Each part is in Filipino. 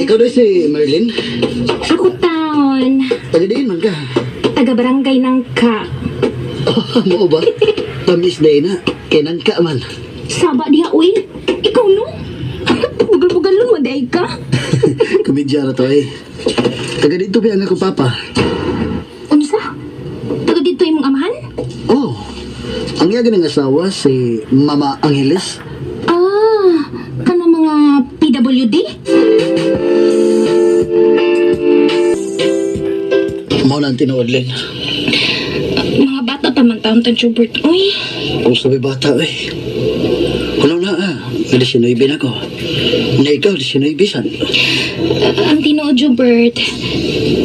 Ikaw na si Merlin? Ako taon. Taga-diin man ka. Taga-barangay ng ka. Oh, mo ba? Tamis day na. Kinan ka man. Saba diha, uy. Ikaw no? Bugal-bugal mo, day ka. Kumidya na to eh. Taga dito ba ang ako papa? Unsa? Taga dito imong amahan? Oh, ang yaga ng asawa si Mama Angeles. Ah, kanang mga PWD? Mao nang tinuod Lin. Mga bata pa man taon tan Schubert. Uy, Kung sabi bata eh. Kulang na ah. May 19 na ko. Na ikaw, 19 bisan. ang tinuod Schubert.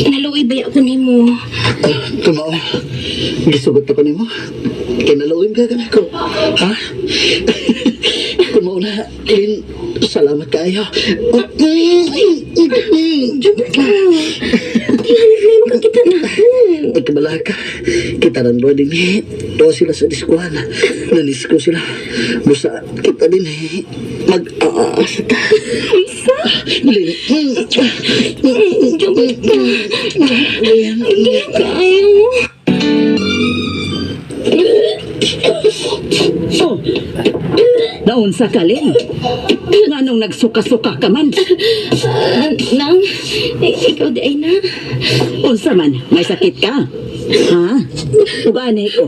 Naluoy ba ako nimo? Kumao. Gisugot ako nimo. Kinalawin ka ko. Ha? Kumao na. Lin, salamat kayo. Schubert ka. Tihan na kita na. Ikabala ka. Kita rin doon din eh. Doon sila sa diskuhan. Nanisko sila. Busa kita din eh. Mag-aasa ka. Isa? Lin. Schubert ka. Lin. Hindi na kaya. Oh, naunsa ka, Lin? Nga nung nagsuka-suka ka man. Nang, ikaw di ay na. Unsa man, may sakit ka? Ha? Ugani ko.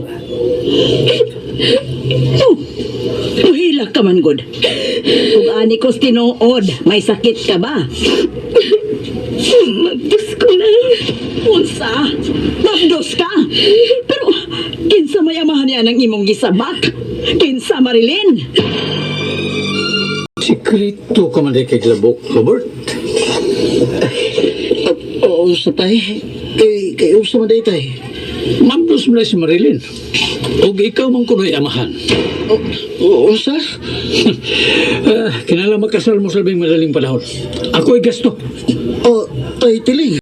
Oh, uhila ka man, God. Ugani ko tinuod, may sakit ka ba? Magdus ko na. Unsa? Magdos ka? Pero, kinsa may amahan niya ng imong gisabak? Kinsa, Marilyn? Sikrito ka man kay Glabok, Robert. Oo, sa tay. Kay usa man day tay. Mabdos mo na si Marilyn. Huwag ikaw mang kuno'y amahan. Usa? Kinala makasal mo sa labing madaling panahon. Ako'y gasto. Oh, tay tiling.